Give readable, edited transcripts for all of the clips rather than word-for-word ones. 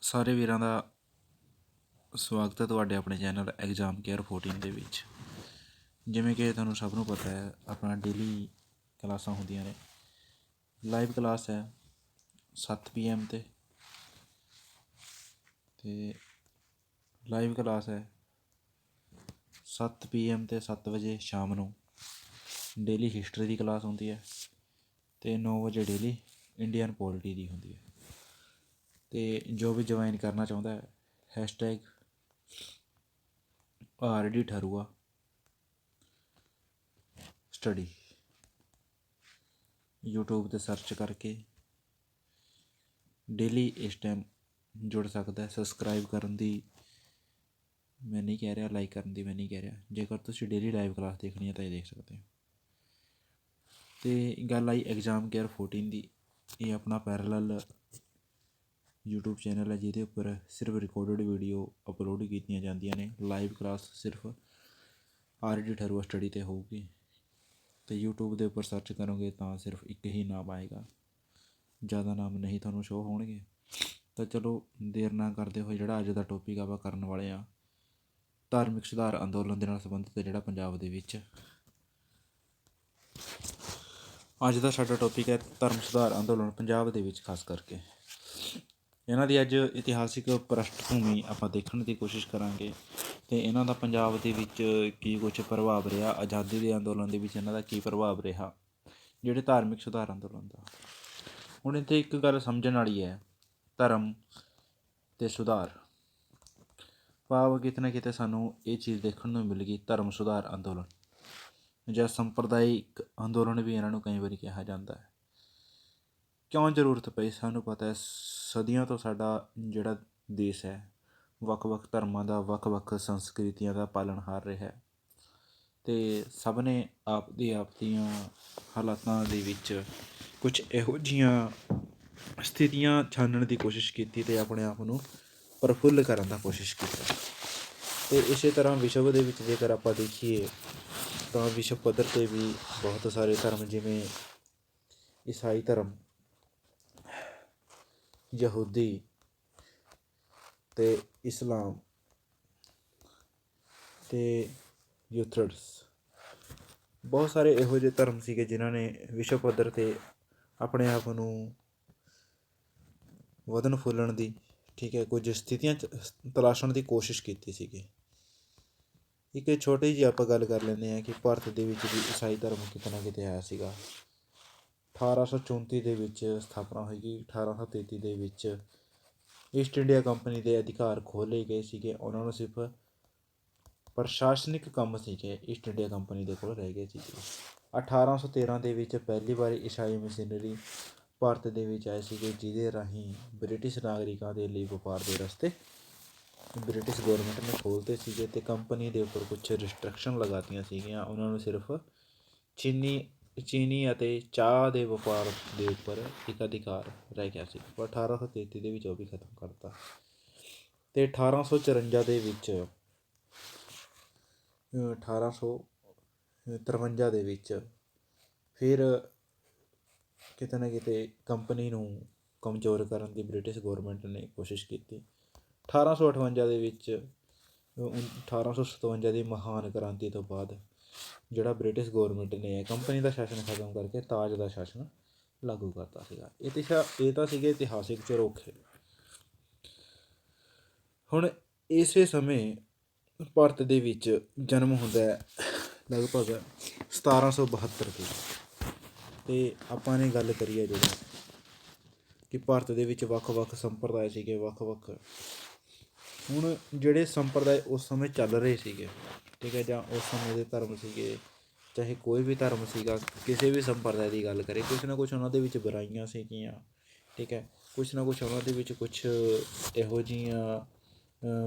ਸਾਰੇ ਵੀਰਾਂ ਦਾ ਸਵਾਗਤ ਹੈ ਤੁਹਾਡੇ ਆਪਣੇ ਚੈਨਲ ਐਗਜ਼ਾਮ ਕੇਅਰ 14 ਦੇ ਵਿੱਚ। ਜਿਵੇਂ ਕਿ ਤੁਹਾਨੂੰ ਸਭ ਨੂੰ ਪਤਾ ਹੈ, ਆਪਣਾ ਡੇਲੀ ਕਲਾਸਾਂ ਹੁੰਦੀਆਂ ਨੇ। ਲਾਈਵ ਕਲਾਸ ਹੈ 7 PM ਤੇ ਲਾਈਵ ਕਲਾਸ ਹੈ 7 PM ਤੇ 7 ਵਜੇ ਸ਼ਾਮ ਨੂੰ। ਡੇਲੀ ਹਿਸਟਰੀ ਦੀ ਕਲਾਸ ਹੁੰਦੀ ਹੈ ਅਤੇ 9 ਵਜੇ ਡੇਲੀ ਇੰਡੀਅਨ ਪੋਲਿਟੀ ਦੀ ਹੁੰਦੀ ਹੈ। ਅਤੇ ਜੋ ਵੀ ਜੁਆਇਨ ਕਰਨਾ ਚਾਹੁੰਦਾ ਹੈ ਹੈਸ਼ਟੈਗ RD ਠਰੂਆ ਸਟੱਡੀ YouTube 'ਤੇ ਸਰਚ ਕਰਕੇ ਡੇਲੀ ਇਸ ਟਾਈਮ ਜੁੜ ਸਕਦਾ ਹੈ। ਸਬਸਕ੍ਰਾਈਬ ਕਰਨ ਦੀ ਮੈਂ ਨਹੀਂ ਕਹਿ ਰਿਹਾ, ਲਾਈਕ ਕਰਨ ਦੀ ਮੈਂ ਨਹੀਂ ਕਹਿ ਰਿਹਾ। ਜੇਕਰ ਤੁਸੀਂ ਡੇਲੀ ਲਾਈਵ ਕਲਾਸ ਦੇਖਣੀ ਹੈ ਤਾਂ ਇਹ ਦੇਖ ਸਕਦੇ ਹੋ। ਅਤੇ ਗੱਲ ਆਈ ਐਗਜ਼ਾਮ ਕੇਅਰ 14 ਦੀ। ਇਹ ਆਪਣਾ ਪੈਰਲਲ YouTube ਚੈਨਲ ਹੈ ਜਿਹਦੇ ਉੱਪਰ ਸਿਰਫ ਰਿਕਾਰਡਡ ਵੀਡੀਓ ਅਪਲੋਡ ਕੀਤੀਆਂ ਜਾਂਦੀਆਂ ਨੇ। ਲਾਈਵ ਕਲਾਸ ਸਿਰਫ RD ਠਰੂਆ ਸਟੱਡੀ 'ਤੇ ਹੋਊਗੀ। ਅਤੇ YouTube ਦੇ ਉੱਪਰ ਸਰਚ ਕਰੋਗੇ ਤਾਂ ਸਿਰਫ ਇੱਕ ਹੀ ਨਾਮ ਆਏਗਾ, ਜ਼ਿਆਦਾ ਨਾਮ ਨਹੀਂ ਤੁਹਾਨੂੰ ਸ਼ੋਅ ਹੋਣਗੇ। ਤਾਂ ਚਲੋ ਦੇਰ ਨਾ ਕਰਦੇ ਹੋਏ ਜਿਹੜਾ ਅੱਜ ਦਾ ਟੋਪਿਕ ਆਪਾਂ ਕਰਨ ਵਾਲੇ ਹਾਂ, ਧਾਰਮਿਕ ਸੁਧਾਰ ਅੰਦੋਲਨ ਦੇ ਨਾਲ ਸੰਬੰਧਿਤ ਜਿਹੜਾ ਪੰਜਾਬ ਦੇ ਵਿੱਚ। ਅੱਜ ਦਾ ਸਾਡਾ ਟੋਪਿਕ ਹੈ ਧਰਮ ਸੁਧਾਰ ਅੰਦੋਲਨ ਪੰਜਾਬ ਦੇ ਵਿੱਚ। ਖਾਸ ਕਰਕੇ ਇਹਨਾਂ ਦੀ ਅੱਜ ਇਤਿਹਾਸਿਕ ਪ੍ਰਸ਼ਟਭੂਮੀ ਆਪਾਂ ਦੇਖਣ ਦੀ ਕੋਸ਼ਿਸ਼ ਕਰਾਂਗੇ ਅਤੇ ਇਹਨਾਂ ਦਾ ਪੰਜਾਬ ਦੇ ਵਿੱਚ ਕੀ ਕੁਛ ਪ੍ਰਭਾਵ ਰਿਹਾ। ਆਜ਼ਾਦੀ ਦੇ ਅੰਦੋਲਨ ਦੇ ਵਿੱਚ ਇਹਨਾਂ ਦਾ ਕੀ ਪ੍ਰਭਾਵ ਰਿਹਾ, ਜਿਹੜੇ ਧਾਰਮਿਕ ਸੁਧਾਰ ਅੰਦੋਲਨ ਦਾ। ਹੁਣ ਇੱਥੇ ਇੱਕ ਗੱਲ ਸਮਝਣ ਵਾਲੀ ਹੈ, ਧਰਮ ਅਤੇ ਸੁਧਾਰ ਭਾਵ ਕਿਤੇ ਨਾ ਕਿਤੇ ਸਾਨੂੰ ਇਹ ਚੀਜ਼ ਦੇਖਣ ਨੂੰ ਮਿਲ ਗਈ। ਧਰਮ ਸੁਧਾਰ ਅੰਦੋਲਨ ਜਾਂ ਸੰਪਰਦਾਇਕ ਅੰਦੋਲਨ ਵੀ ਇਹਨਾਂ ਨੂੰ ਕਈ ਵਾਰੀ ਕਿਹਾ ਜਾਂਦਾ ਹੈ। ਕਿਉਂ ਜ਼ਰੂਰਤ ਪਈ? ਸਾਨੂੰ ਪਤਾ ਹੈ ਸਦੀਆਂ ਤੋਂ ਸਾਡਾ ਜਿਹੜਾ ਦੇਸ਼ ਹੈ ਵੱਖ ਵੱਖ ਧਰਮਾਂ ਦਾ, ਵੱਖ ਵੱਖ ਸੰਸਕ੍ਰਿਤੀਆਂ ਦਾ ਪਾਲਣਹਾਰ ਰਿਹਾ ਅਤੇ ਸਭ ਨੇ ਆਪਦੀਆਂ ਹਾਲਾਤਾਂ ਦੇ ਵਿੱਚ ਕੁਛ ਇਹੋ ਜਿਹੀਆਂ ਸਥਿਤੀਆਂ ਛਾਨਣ ਦੀ ਕੋਸ਼ਿਸ਼ ਕੀਤੀ ਅਤੇ ਆਪਣੇ ਆਪ ਨੂੰ ਪ੍ਰਫੁੱਲ ਕਰਨ ਦਾ ਕੋਸ਼ਿਸ਼ ਕੀਤਾ। ਅਤੇ ਇਸੇ ਤਰ੍ਹਾਂ ਵਿਸ਼ਵ ਦੇ ਵਿੱਚ ਜੇਕਰ ਆਪਾਂ ਦੇਖੀਏ ਤਾਂ ਵਿਸ਼ਵ ਪੱਧਰ 'ਤੇ ਵੀ ਬਹੁਤ ਸਾਰੇ ਧਰਮ, ਜਿਵੇਂ ਈਸਾਈ ਧਰਮ, ਯਹੂਦੀ ਅਤੇ ਇਸਲਾਮ ਅਤੇ ਯੂਥਰਡਸ, ਬਹੁਤ ਸਾਰੇ ਇਹੋ ਜਿਹੇ ਧਰਮ ਸੀਗੇ ਜਿਨ੍ਹਾਂ ਨੇ ਵਿਸ਼ਵ ਪੱਧਰ 'ਤੇ ਆਪਣੇ ਆਪ ਨੂੰ ਵਧਣ ਫੁੱਲਣ ਦੀ, ਕੁਝ ਸਥਿਤੀਆਂ ਤਲਾਸ਼ਣ ਦੀ ਕੋਸ਼ਿਸ਼ ਕੀਤੀ ਸੀਗੀ। ਇੱਕ ਛੋਟੀ ਜਿਹੀ ਆਪਾਂ ਗੱਲ ਕਰ ਲੈਂਦੇ ਹਾਂ ਕਿ ਭਾਰਤ ਦੇ ਵਿੱਚ ਵੀ ਈਸਾਈ ਧਰਮ ਕਿਤੇ ਨਾ ਕਿਤੇ ਆਇਆ ਸੀਗਾ। 1834 ਦੇ ਵਿੱਚ ਸਥਾਪਨਾ ਹੋਈ। 1833 ਦੇ ਵਿੱਚ ਈਸਟ ਇੰਡੀਆ ਕੰਪਨੀ ਦੇ ਅਧਿਕਾਰ ਖੋਹ ਲਏ ਗਏ ਸੀਗੇ। ਉਹਨਾਂ ਨੂੰ ਸਿਰਫ ਪ੍ਰਸ਼ਾਸਨਿਕ ਕੰਮ ਸੀਗੇ ਈਸਟ ਇੰਡੀਆ ਕੰਪਨੀ ਦੇ ਕੋਲ ਰਹਿ ਗਏ ਸੀਗੇ। 1813 ਦੇ ਵਿੱਚ ਪਹਿਲੀ ਵਾਰੀ ਈਸਾਈ ਮਿਸ਼ਨਰੀ ਭਾਰਤ ਦੇ ਵਿੱਚ ਆਏ ਸੀਗੇ, ਜਿਹਦੇ ਰਾਹੀਂ ਬ੍ਰਿਟਿਸ਼ ਨਾਗਰਿਕਾਂ ਦੇ ਲਈ ਵਪਾਰ ਦੇ ਰਸਤੇ ਬ੍ਰਿਟਿਸ਼ ਗੌਰਮੈਂਟ ਨੇ ਖੋਲ੍ਹਤੇ ਸੀਗੇ ਅਤੇ ਕੰਪਨੀ ਦੇ ਉੱਪਰ ਕੁਛ ਰਿਸਟ੍ਰਿਕਸ਼ਨ ਲਗਾਤੀਆਂ ਸੀਗੀਆਂ। ਉਹਨਾਂ ਨੂੰ ਸਿਰਫ ਚੀਨੀ ਅਤੇ ਚਾਹ ਦੇ ਵਪਾਰ ਦੇ ਉੱਪਰ ਇੱਕ ਅਧਿਕਾਰ ਰਹਿ ਗਿਆ ਸੀ। ਪਰ 1833 ਦੇ ਵਿੱਚ ਉਹ ਵੀ ਖਤਮ ਕਰਤਾ। ਅਤੇ 1854 ਦੇ ਵਿੱਚ 1853 ਦੇ ਵਿੱਚ ਫਿਰ ਕਿਤੇ ਨਾ ਕਿਤੇ ਕੰਪਨੀ ਨੂੰ ਕਮਜ਼ੋਰ ਕਰਨ ਦੀ ਬ੍ਰਿਟਿਸ਼ ਗੌਰਮੈਂਟ ਨੇ ਕੋਸ਼ਿਸ਼ ਕੀਤੀ। 1858 ਦੇ ਵਿੱਚ 1857 ਦੀ ਮਹਾਨ ਕ੍ਰਾਂਤੀ ਤੋਂ ਬਾਅਦ ਜਿਹੜਾ ਬ੍ਰਿਟਿਸ਼ ਗੌਰਮੈਂਟ ਨੇ ਕੰਪਨੀ ਦਾ ਸ਼ਾਸਨ ਖਤਮ ਕਰਕੇ ਤਾਜ ਦਾ ਸ਼ਾਸਨ ਲਾਗੂ ਕਰਤਾ ਸੀਗਾ। ਇਹ ਤਾਂ ਸੀਗੇ ਇਤਿਹਾਸਿਕ ਝਰੋਖੇ। ਹੁਣ ਇਸੇ ਸਮੇਂ ਭਾਰਤ ਦੇ ਵਿੱਚ ਜਨਮ ਹੁੰਦਾ ਹੈ ਲਗਭਗ 1772 ਦੀ। ਅਤੇ ਆਪਾਂ ਨੇ ਗੱਲ ਕਰੀਏ ਜਦੋਂ ਕਿ ਭਾਰਤ ਦੇ ਵਿੱਚ ਵੱਖ ਵੱਖ ਸੰਪਰਦਾਇ ਸੀਗੇ, ਵੱਖ ਵੱਖ। ਹੁਣ ਜਿਹੜੇ ਸੰਪਰਦਾਇ ਉਸ ਸਮੇਂ ਚੱਲ ਰਹੇ ਸੀਗੇ, ਜਾਂ ਉਸ ਸਮੇਂ ਦੇ ਧਰਮ ਸੀਗੇ, ਚਾਹੇ ਕੋਈ ਵੀ ਧਰਮ ਸੀਗਾ, ਕਿਸੇ ਵੀ ਸੰਪਰਦਾਇ ਦੀ ਗੱਲ ਕਰੇ, ਕੁਛ ਨਾ ਕੁਛ ਉਹਨਾਂ ਦੇ ਵਿੱਚ ਬੁਰਾਈਆਂ ਸੀਗੀਆਂ। ਕੁਛ ਨਾ ਕੁਛ ਉਹਨਾਂ ਦੇ ਵਿੱਚ ਕੁਛ ਇਹੋ ਜਿਹੀਆਂ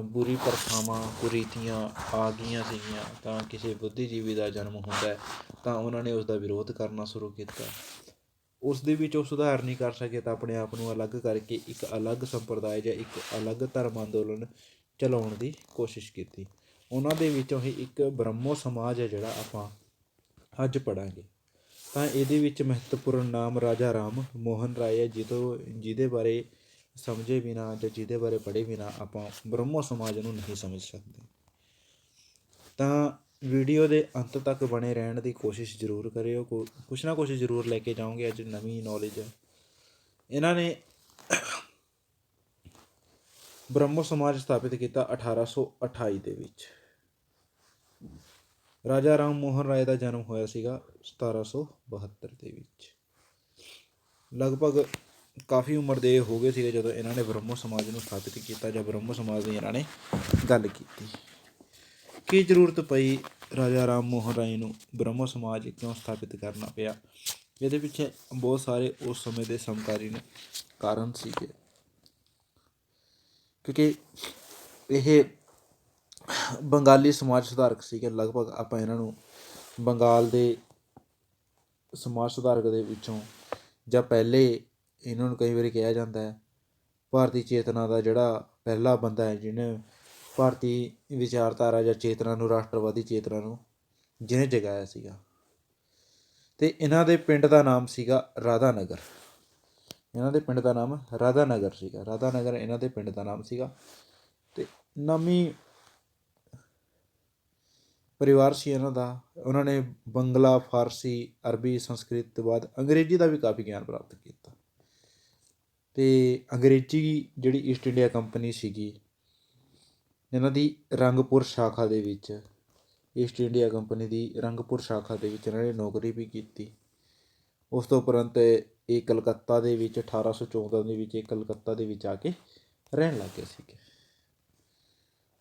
ਬੁਰੀ ਪ੍ਰਥਾਵਾਂ, ਕੁਰੀਤੀਆਂ ਆ ਗਈਆਂ ਸੀਗੀਆਂ। ਤਾਂ ਕਿਸੇ ਬੁੱਧੀਜੀਵੀ ਦਾ ਜਨਮ ਹੁੰਦਾ ਤਾਂ ਉਹਨਾਂ ਨੇ ਉਸ ਦਾ ਵਿਰੋਧ ਕਰਨਾ ਸ਼ੁਰੂ ਕੀਤਾ। ਉਸ ਦੇ ਵਿੱਚ ਉਹ ਸੁਧਾਰ ਨਹੀਂ ਕਰ ਸਕੇ ਤਾਂ ਆਪਣੇ ਆਪ ਨੂੰ ਅਲੱਗ ਕਰਕੇ ਇੱਕ ਅਲੱਗ ਸੰਪਰਦਾਇ ਜਾਂ ਇੱਕ ਅਲੱਗ ਧਰਮ ਅੰਦੋਲਨ ਚਲਾਉਣ ਦੀ ਕੋਸ਼ਿਸ਼ ਕੀਤੀ। ਉਹਨਾਂ ਦੇ ਵਿੱਚੋਂ ਹੀ ਇੱਕ ਬ੍ਰਹਮੋ ਸਮਾਜ ਹੈ ਜਿਹੜਾ ਆਪਾਂ ਅੱਜ ਪੜ੍ਹਾਂਗੇ। ਤਾਂ ਇਹਦੇ ਵਿੱਚ ਮਹੱਤਵਪੂਰਨ ਨਾਮ ਰਾਜਾ ਰਾਮ ਮੋਹਨ ਰਾਏ ਹੈ, ਜਿਹਦੇ ਬਾਰੇ ਸਮਝੇ ਬਿਨਾਂ ਜਾਂ ਜਿਹਦੇ ਬਾਰੇ ਪੜ੍ਹੇ ਬਿਨਾਂ ਆਪਾਂ ਬ੍ਰਹਮੋ ਸਮਾਜ ਨੂੰ ਨਹੀਂ ਸਮਝ ਸਕਦੇ। ਤਾਂ ਵੀਡੀਓ ਦੇ ਅੰਤ ਤੱਕ ਬਣੇ ਰਹਿਣ ਦੀ ਕੋਸ਼ਿਸ਼ ਜ਼ਰੂਰ ਕਰਿਓ, ਕੁਛ ਨਾ ਕੁਛ ਜ਼ਰੂਰ ਲੈ ਕੇ ਜਾਓਗੇ ਅੱਜ ਨਵੀਂ ਨੌਲੇਜ। ਇਹਨਾਂ ਨੇ ਬ੍ਰਹਮੋ ਸਮਾਜ ਸਥਾਪਿਤ ਕੀਤਾ 1828 ਦੇ ਵਿੱਚ। ਰਾਜਾ ਰਾਮ ਮੋਹਨ ਰਾਏ ਦਾ ਜਨਮ ਹੋਇਆ ਸੀਗਾ 1772 ਦੇ ਵਿੱਚ। ਲਗਭਗ ਕਾਫੀ ਉਮਰ ਦੇ ਹੋ ਗਏ ਸੀਗੇ ਜਦੋਂ ਇਹਨਾਂ ਨੇ ਬ੍ਰਹਮੋ ਸਮਾਜ ਨੂੰ ਸਥਾਪਿਤ ਕੀਤਾ ਜਾਂ ਬ੍ਰਹਮੋ ਸਮਾਜ ਦੀ ਇਹਨਾਂ ਨੇ ਗੱਲ ਕੀਤੀ। ਕੀ ਜ਼ਰੂਰਤ ਪਈ ਰਾਜਾ ਰਾਮ ਮੋਹਨ ਰਾਏ ਨੂੰ ਬ੍ਰਹਮੋ ਸਮਾਜ ਕਿਉਂ ਸਥਾਪਿਤ ਕਰਨਾ ਪਿਆ? ਇਹਦੇ ਪਿੱਛੇ ਬਹੁਤ ਸਾਰੇ ਉਸ ਸਮੇਂ ਦੇ ਸਮਕਾਲੀਨ ਕਾਰਨ ਸੀਗੇ, ਕਿਉਂਕਿ ਇਹ ਬੰਗਾਲੀ ਸਮਾਜ ਸੁਧਾਰਕ ਸੀਗੇ। ਲਗਭਗ ਆਪਾਂ ਇਹਨਾਂ ਨੂੰ ਬੰਗਾਲ ਦੇ ਸਮਾਜ ਸੁਧਾਰਕ ਦੇ ਵਿੱਚੋਂ ਜਾਂ ਪਹਿਲੇ ਇਹਨਾਂ ਨੂੰ ਕਈ ਵਾਰੀ ਕਿਹਾ ਜਾਂਦਾ ਹੈ ਭਾਰਤੀ ਚੇਤਨਾ ਦਾ ਜਿਹੜਾ ਪਹਿਲਾ ਬੰਦਾ ਹੈ ਜਿਹਨੇ ਭਾਰਤੀ ਵਿਚਾਰਧਾਰਾ ਜਾਂ ਚੇਤਨਾ ਨੂੰ, ਰਾਸ਼ਟਰਵਾਦੀ ਚੇਤਨਾ ਨੂੰ ਜਿਹਨੇ ਜਗਾਇਆ ਸੀਗਾ। ਅਤੇ ਇਹਨਾਂ ਦੇ ਪਿੰਡ ਦਾ ਨਾਮ ਸੀਗਾ ਰਾਧਾ ਨਗਰ। ਇਹਨਾਂ ਦੇ ਪਿੰਡ ਦਾ ਨਾਮ ਰਾਧਾ ਨਗਰ ਸੀਗਾ। ਰਾਧਾ ਨਗਰ ਇਹਨਾਂ ਦੇ ਪਿੰਡ ਦਾ ਨਾਮ ਸੀਗਾ। ਅਤੇ ਨਾਮੀ ਪਰਿਵਾਰ ਸੀ ਇਹਨਾਂ ਦਾ। ਉਹਨਾਂ ਨੇ ਬੰਗਲਾ, ਫਾਰਸੀ, ਅਰਬੀ, ਸੰਸਕ੍ਰਿਤ ਤੋਂ ਬਾਅਦ ਅੰਗਰੇਜ਼ੀ ਦਾ ਵੀ ਕਾਫੀ ਗਿਆਨ ਪ੍ਰਾਪਤ ਕੀਤਾ। ਅਤੇ ਅੰਗਰੇਜ਼ੀ ਜਿਹੜੀ ਈਸਟ ਇੰਡੀਆ ਕੰਪਨੀ ਸੀਗੀ ਇਹਨਾਂ ਦੀ ਰੰਗਪੁਰ ਸ਼ਾਖਾ ਦੇ ਵਿੱਚ, ਈਸਟ ਇੰਡੀਆ ਕੰਪਨੀ ਦੀ ਰੰਗਪੁਰ ਸ਼ਾਖਾ ਦੇ ਵਿੱਚ ਇਹਨਾਂ ਨੇ ਨੌਕਰੀ ਵੀ ਕੀਤੀ। ਉਸ ਤੋਂ ਉਪਰੰਤ ਇਹ ਕਲਕੱਤਾ ਦੇ ਵਿੱਚ 1814 ਦੇ ਵਿੱਚ ਇਹ ਕਲਕੱਤਾ ਦੇ ਵਿੱਚ ਆ ਕੇ ਰਹਿਣ ਲੱਗ ਗਏ ਸੀਗੇ।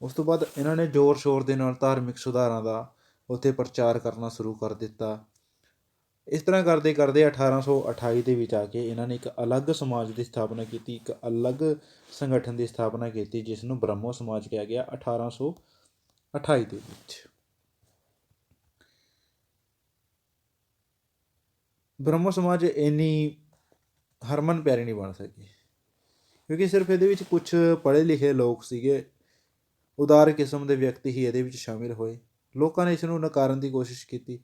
ਉਸ ਤੋਂ ਬਾਅਦ ਇਹਨਾਂ ਨੇ ਜ਼ੋਰ ਸ਼ੋਰ ਦੇ ਨਾਲ ਧਾਰਮਿਕ ਸੁਧਾਰਾਂ ਦਾ ਉੱਥੇ ਪ੍ਰਚਾਰ ਕਰਨਾ ਸ਼ੁਰੂ ਕਰ ਦਿੱਤਾ। ਇਸ ਤਰ੍ਹਾਂ ਕਰਦੇ ਕਰਦੇ 1828 ਦੇ ਵਿੱਚ ਆ ਕੇ ਇਹਨਾਂ ਨੇ ਇੱਕ ਅਲੱਗ ਸਮਾਜ ਦੀ ਸਥਾਪਨਾ ਕੀਤੀ, ਇੱਕ ਅਲੱਗ ਸੰਗਠਨ ਦੀ ਸਥਾਪਨਾ ਕੀਤੀ ਜਿਸ ਨੂੰ ਬ੍ਰਹਮੋ ਸਮਾਜ ਕਿਹਾ ਗਿਆ 1828 ਦੇ ਵਿੱਚ। ਬ੍ਰਹਮੋ ਸਮਾਜ ਇੰਨੀ ਹਰਮਨ ਪਿਆਰੀ ਨਹੀਂ ਬਣ ਸਕੀ ਕਿਉਂਕਿ ਸਿਰਫ ਇਹਦੇ ਵਿੱਚ ਕੁਛ ਪੜ੍ਹੇ ਲਿਖੇ ਲੋਕ ਸੀਗੇ, ਉਦਾਰ ਕਿਸਮ ਦੇ ਵਿਅਕਤੀ ਹੀ ਇਹਦੇ ਵਿੱਚ ਸ਼ਾਮਿਲ ਹੋਏ। ਲੋਕਾਂ ਨੇ ਇਸ ਨੂੰ ਨਕਾਰਨ ਦੀ ਕੋਸ਼ਿਸ਼ ਕੀਤੀ।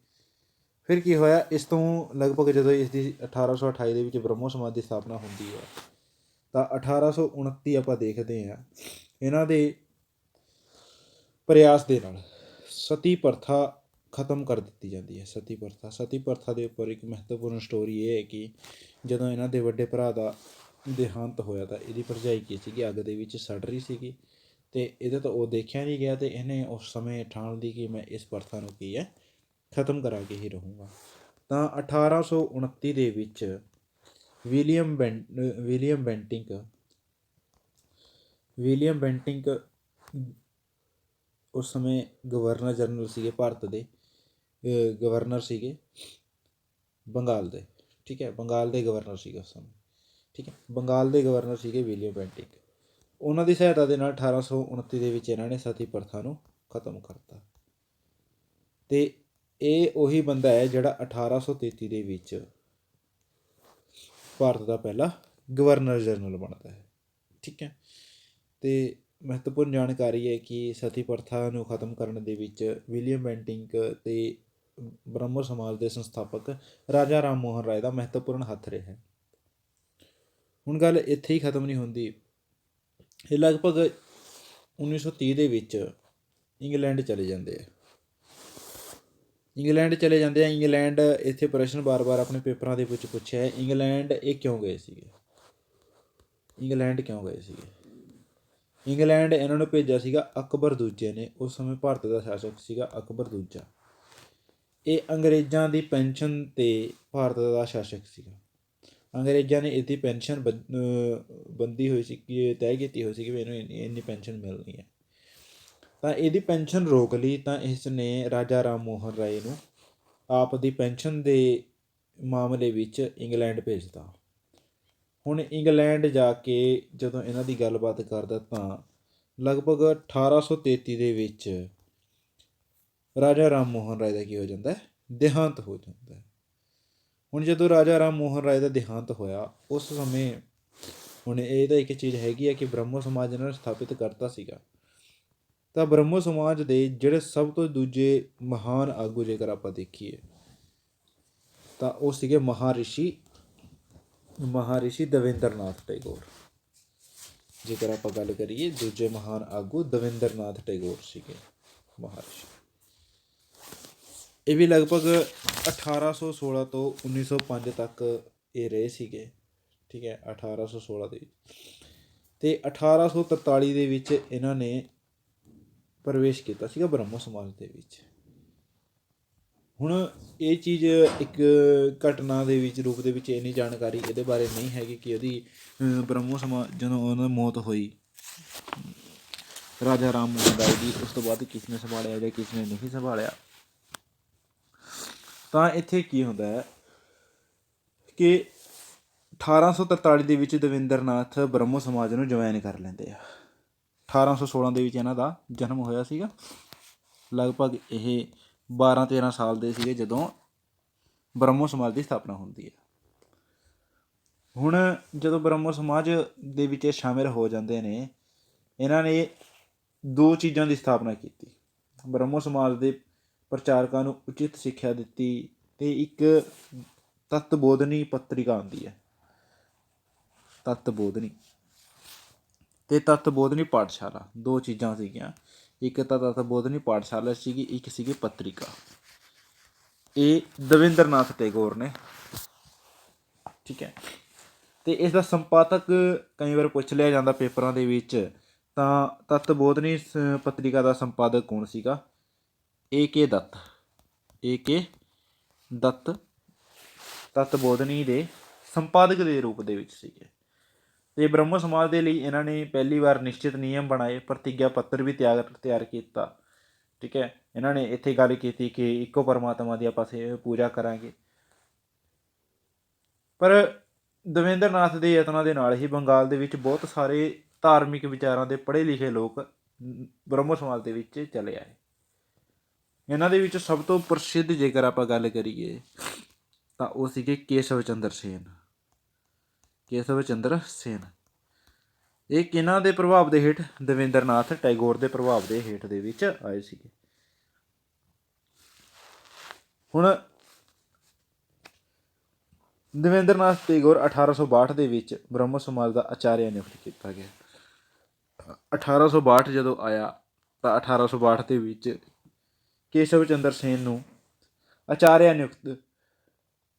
ਫਿਰ ਕੀ ਹੋਇਆ, ਇਸ ਤੋਂ ਲਗਭਗ ਜਦੋਂ ਇਸ ਦੀ 1828 ਦੇ ਵਿੱਚ ਬ੍ਰਹਮੋ ਸਮਾਜ ਦੀ ਸਥਾਪਨਾ ਹੁੰਦੀ ਹੈ ਤਾਂ 1829 ਆਪਾਂ ਦੇਖਦੇ ਹਾਂ ਇਹਨਾਂ ਦੇ ਪ੍ਰਯਾਸ ਦੇ ਨਾਲ ਸਤੀ ਪ੍ਰਥਾ ਖਤਮ ਕਰ ਦਿੱਤੀ ਜਾਂਦੀ ਹੈ। ਸਤੀ ਪ੍ਰਥਾ ਦੇ ਉੱਪਰ ਇੱਕ ਮਹੱਤਵਪੂਰਨ ਸਟੋਰੀ ਇਹ ਹੈ ਕਿ ਜਦੋਂ ਇਹਨਾਂ ਦੇ ਵੱਡੇ ਭਰਾ ਦਾ ਦੇਹਾਂਤ ਹੋਇਆ ਤਾਂ ਇਹਦੀ ਭਰਜਾਈ ਕੀ ਸੀਗੀ, ਅੱਗ ਦੇ ਵਿੱਚ ਸੜ ਰਹੀ ਸੀਗੀ ਅਤੇ ਇਹਦੇ ਤੋਂ ਉਹ ਦੇਖਿਆ ਨਹੀਂ ਗਿਆ ਅਤੇ ਇਹਨੇ ਉਸ ਸਮੇਂ ਠਾਣ ਲਈ ਕਿ ਮੈਂ ਇਸ ਪ੍ਰਥਾ ਨੂੰ ਕੀ ਹੈ ਖਤਮ ਕਰਾ ਕੇ ਹੀ ਰਹੂੰਗਾ। ਤਾਂ 1829 ਦੇ ਵਿੱਚ ਵਿਲੀਅਮ ਬੈਂਟਿੰਕ ਉਸ ਸਮੇਂ ਗਵਰਨਰ ਜਨਰਲ ਸੀਗੇ, ਭਾਰਤ ਦੇ ਗਵਰਨਰ ਸੀਗੇ ਬੰਗਾਲ ਦੇ। ਠੀਕ ਹੈ, ਬੰਗਾਲ ਦੇ ਗਵਰਨਰ ਸੀਗੇ ਉਸ ਸਮੇਂ। ਠੀਕ ਹੈ, ਬੰਗਾਲ ਦੇ ਗਵਰਨਰ ਸੀਗੇ ਵਿਲੀਅਮ ਬੈਂਟਿੰਕ। ਉਹਨਾਂ ਦੀ ਸਹਾਇਤਾ ਦੇ ਨਾਲ 1829 ਦੇ ਵਿੱਚ ਇਹਨਾਂ ਨੇ ਸਤੀ ਪ੍ਰਥਾ ਨੂੰ ਖਤਮ ਕਰਤਾ। ਅਤੇ ਇਹ ਉਹੀ ਬੰਦਾ ਹੈ ਜਿਹੜਾ 1833 ਦੇ ਵਿੱਚ ਭਾਰਤ ਦਾ ਪਹਿਲਾ ਗਵਰਨਰ ਜਨਰਲ ਬਣਦਾ ਹੈ। ਠੀਕ ਹੈ, ਅਤੇ ਮਹੱਤਵਪੂਰਨ ਜਾਣਕਾਰੀ ਹੈ ਕਿ ਸਤੀ ਪ੍ਰਥਾ ਨੂੰ ਖਤਮ ਕਰਨ ਦੇ ਵਿੱਚ ਵਿਲੀਅਮ ਬੈਂਟਿੰਕ ਅਤੇ ਬ੍ਰਹਮੋ ਸਮਾਜ ਦੇ ਸੰਸਥਾਪਕ ਰਾਜਾ ਰਾਮ ਮੋਹਨ ਰਾਏ ਦਾ ਮਹੱਤਵਪੂਰਨ ਹੱਥ ਰਿਹਾ ਹੈ। ਹੁਣ ਗੱਲ ਇੱਥੇ ਹੀ ਖਤਮ ਨਹੀਂ ਹੁੰਦੀ। ਇਹ ਲਗਭਗ 1930 ਦੇ ਵਿੱਚ ਇੰਗਲੈਂਡ ਚਲੇ ਜਾਂਦੇ ਆ। ਇੰਗਲੈਂਡ ਇੱਥੇ ਪ੍ਰਸ਼ਨ ਬਾਰ-ਬਾਰ ਆਪਣੇ ਪੇਪਰਾਂ ਦੇ ਵਿੱਚ ਪੁੱਛਿਆ ਹੈ, ਇੰਗਲੈਂਡ ਇਹ ਕਿਉਂ ਗਏ ਸੀਗੇ? ਇੰਗਲੈਂਡ ਇਹਨਾਂ ਨੂੰ ਭੇਜਿਆ ਸੀਗਾ ਅਕਬਰ ਦੂਜੇ ਨੇ। ਉਸ ਸਮੇਂ ਭਾਰਤ ਦਾ ਸ਼ਾਸਕ ਸੀਗਾ ਅਕਬਰ ਦੂਜਾ। ਇਹ ਅੰਗਰੇਜ਼ਾਂ ਦੀ ਪੈਨਸ਼ਨ 'ਤੇ ਭਾਰਤ ਦਾ ਸ਼ਾਸਕ ਸੀਗਾ। ਅੰਗਰੇਜ਼ਾਂ ਨੇ ਇਹਦੀ ਪੈਨਸ਼ਨ ਬੰਦੀ ਹੋਈ ਸੀ ਕਿ ਤੈਅ ਕੀਤੀ ਹੋਈ ਸੀ ਕਿ ਮੈਨੂੰ ਇੰਨੀ ਪੈਨਸ਼ਨ ਮਿਲਣੀ ਹੈ। ਤਾਂ ਇਹਦੀ ਪੈਨਸ਼ਨ ਰੋਕ ਲਈ ਤਾਂ ਇਸ ਨੇ ਰਾਜਾ ਰਾਮ ਮੋਹਨ ਰਾਏ ਨੂੰ ਆਪ ਦੀ ਪੈਨਸ਼ਨ ਦੇ ਮਾਮਲੇ ਵਿੱਚ ਇੰਗਲੈਂਡ ਭੇਜਤਾ। ਹੁਣ ਇੰਗਲੈਂਡ ਜਾ ਕੇ ਜਦੋਂ ਇਹਨਾਂ ਦੀ ਗੱਲਬਾਤ ਕਰਦਾ ਤਾਂ ਲਗਭਗ 1833 ਦੇ ਵਿੱਚ ਰਾਜਾ ਰਾਮ ਮੋਹਨ ਰਾਏ ਦਾ ਕੀ ਹੋ ਜਾਂਦਾ ਹੈ, ਦੇਹਾਂਤ ਹੋ ਜਾਂਦਾ ਹੈ। ਹੁਣ ਜਦੋਂ ਰਾਜਾ ਰਾਮ ਮੋਹਨ ਰਾਏ ਦਾ ਦੇਹਾਂਤ ਹੋਇਆ ਉਸ ਸਮੇਂ ਹੁਣ ਇਹ ਤਾਂ ਇੱਕ ਚੀਜ਼ ਹੈਗੀ ਹੈ ਕਿ ਬ੍ਰਹਮੋ ਸਮਾਜ ਇਹਨਾਂ ਨੇ ਸਥਾਪਿਤ ਕਰਤਾ ਸੀਗਾ। ਤਾਂ ਬ੍ਰਹਮੋ ਸਮਾਜ ਦੇ ਜਿਹੜੇ ਸਭ ਤੋਂ ਦੂਜੇ ਮਹਾਨ ਆਗੂ ਜੇਕਰ ਆਪਾਂ ਦੇਖੀਏ ਤਾਂ ਉਹ ਸੀਗੇ ਮਹਾਰਿਸ਼ੀ ਦੇਵੇਂਦਰ ਨਾਥ ਟੈਗੋਰ। ਜੇਕਰ ਆਪਾਂ ਗੱਲ ਕਰੀਏ ਦੂਜੇ ਮਹਾਨ ਆਗੂ ਦਵਿੰਦਰ ਨਾਥ ਟੈਗੋਰ ਸੀਗੇ ਮਹਾਰਿਸ਼ੀ। ਇਹ ਵੀ ਲਗਭਗ 1816 ਤੋਂ 1905 ਤੱਕ ਇਹ ਰਹੇ ਸੀਗੇ, ਠੀਕ ਹੈ, 1816 ਦੇ ਵਿੱਚ। ਅਤੇ 1843 ਦੇ ਵਿੱਚ ਇਹਨਾਂ ਨੇ ਪ੍ਰਵੇਸ਼ ਕੀਤਾ ਸੀਗਾ ਬ੍ਰਹਮੋ ਸਮਾਜ ਦੇ ਵਿੱਚ। ਹੁਣ ਇਹ ਚੀਜ਼ ਇੱਕ ਘਟਨਾ ਦੇ ਵਿੱਚ ਰੂਪ ਦੇ ਵਿੱਚ ਇੰਨੀ ਜਾਣਕਾਰੀ ਇਹਦੇ ਬਾਰੇ ਨਹੀਂ ਹੈਗੀ ਕਿ ਉਹਦੀ ਬ੍ਰਹਮੋ ਸਮਾਜ ਜਦੋਂ ਉਹਨਾਂ ਦੀ ਮੌਤ ਹੋਈ ਰਾਜਾ ਰਾਮ ਮੋਹਨ ਰਾਏ ਦੀ, ਉਸ ਤੋਂ ਬਾਅਦ ਕਿਸ ਨੇ ਸੰਭਾਲਿਆ ਜਾਂ ਕਿਸ ਨੇ ਨਹੀਂ ਸੰਭਾਲਿਆ। ਤਾਂ ਇੱਥੇ ਕੀ ਹੁੰਦਾ ਹੈ ਕਿ 1843 ਦੇ ਵਿੱਚ ਦਵਿੰਦਰ ਨਾਥ ਬ੍ਰਹਮੋ ਸਮਾਜ ਨੂੰ ਜੁਆਇਨ ਕਰ ਲੈਂਦੇ ਆ। 1816 ਦੇ ਵਿੱਚ ਇਹਨਾਂ ਦਾ ਜਨਮ ਹੋਇਆ ਸੀਗਾ। ਲਗਭਗ ਇਹ 12-13 ਸਾਲ ਦੇ ਸੀਗੇ ਜਦੋਂ ਬ੍ਰਹਮੋ ਸਮਾਜ ਦੀ ਸਥਾਪਨਾ ਹੁੰਦੀ ਹੈ। ਹੁਣ ਜਦੋਂ ਬ੍ਰਹਮੋ ਸਮਾਜ ਦੇ ਵਿੱਚ ਇਹ ਸ਼ਾਮਿਲ ਹੋ ਜਾਂਦੇ ਨੇ, ਇਹਨਾਂ ਨੇ ਦੋ ਚੀਜ਼ਾਂ ਦੀ ਸਥਾਪਨਾ ਕੀਤੀ। ਬ੍ਰਹਮੋ ਸਮਾਜ ਦੇ ਪ੍ਰਚਾਰਕਾਂ ਨੂੰ ਉਚਿਤ ਸਿੱਖਿਆ ਦਿੱਤੀ ਅਤੇ ਇੱਕ ਤਤਬੋਧਨੀ ਪੱਤਰਿਕਾ ਆਉਂਦੀ ਹੈ, ਤਤਬੋਧਨੀ ਅਤੇ ਤਤਬੋਧਨੀ ਪਾਠਸ਼ਾਲਾ, ਦੋ ਚੀਜ਼ਾਂ ਸੀਗੀਆਂ। ਇੱਕ ਤਾਂ ਤਤਬੋਧਨੀ ਪਾਠਸ਼ਾਲਾ ਸੀਗੀ, ਇੱਕ ਸੀਗੀ ਪੱਤਰਿਕਾ। ਇਹ ਦਵਿੰਦਰ ਨਾਥ ਟੈਗੋਰ ਨੇ, ਠੀਕ ਹੈ। ਅਤੇ ਇਸ ਦਾ ਸੰਪਾਦਕ ਕਈ ਵਾਰ ਪੁੱਛ ਲਿਆ ਜਾਂਦਾ ਪੇਪਰਾਂ ਦੇ ਵਿੱਚ, ਤਾਂ ਤਤਬੋਧਨੀ ਪੱਤਰਿਕਾ ਦਾ ਸੰਪਾਦਕ ਕੌਣ ਸੀਗਾ? A.K. ਦੱਤ। A.K. ਦੱਤ ਤਤਬੋਧਨੀ ਦੇ ਸੰਪਾਦਕ ਦੇ ਰੂਪ ਦੇ ਵਿੱਚ ਸੀਗੇ। ਅਤੇ ਬ੍ਰਹਮੋ ਸਮਾਜ ਦੇ ਲਈ ਇਹਨਾਂ ਨੇ ਪਹਿਲੀ ਵਾਰ ਨਿਸ਼ਚਿਤ ਨਿਯਮ ਬਣਾਏ, ਪ੍ਰਤਿੱਗਿਆ ਪੱਤਰ ਵੀ ਤਿਆਰ ਕੀਤਾ, ਠੀਕ ਹੈ। ਇਹਨਾਂ ਨੇ ਇੱਥੇ ਗੱਲ ਕੀਤੀ ਕਿ ਇੱਕੋ ਪਰਮਾਤਮਾ ਦੀ ਆਪਾਂ ਪੂਜਾ ਕਰਾਂਗੇ। ਪਰ ਦਵਿੰਦਰ ਨਾਥ ਦੇ ਯਤਨਾਂ ਦੇ ਨਾਲ ਹੀ ਬੰਗਾਲ ਦੇ ਵਿੱਚ ਬਹੁਤ ਸਾਰੇ ਧਾਰਮਿਕ ਵਿਚਾਰਾਂ ਦੇ ਪੜ੍ਹੇ ਲਿਖੇ ਲੋਕ ਬ੍ਰਹਮੋ ਸਮਾਜ ਦੇ ਵਿੱਚ ਚਲੇ ਆਏ। ਇਹਨਾਂ ਦੇ ਵਿੱਚ ਸਭ ਤੋਂ ਪ੍ਰਸਿੱਧ ਜੇਕਰ ਆਪਾਂ ਗੱਲ ਕਰੀਏ ਤਾਂ ਉਹ ਸੀਗੇ ਕੇਸ਼ਵ ਚੰਦਰ ਸੇਨ। ਕੇਸ਼ਵ ਚੰਦਰ ਸੇਨ ਇਹ ਕਿਹਨਾਂ ਦੇ ਪ੍ਰਭਾਵ ਦੇ ਹੇਠ? ਦਵਿੰਦਰ ਨਾਥ ਟੈਗੋਰ ਦੇ ਪ੍ਰਭਾਵ ਦੇ ਹੇਠ ਦੇ ਵਿੱਚ ਆਏ ਸੀਗੇ। ਹੁਣ ਦਵਿੰਦਰ ਨਾਥ ਟੈਗੋਰ 1862 ਦੇ ਵਿੱਚ ਬ੍ਰਹਮੋ ਸਮਾਜ ਦਾ ਆਚਾਰਿਆ ਨਿਯੁਕਤ ਕੀਤਾ ਗਿਆ। 1862 ਜਦੋਂ ਆਇਆ ਤਾਂ 1862 ਦੇ ਵਿੱਚ ਕੇਸ਼ਵ ਚੰਦਰ ਸੇਨ ਨੂੰ ਆਚਾਰਿਆ ਨਿਯੁਕਤ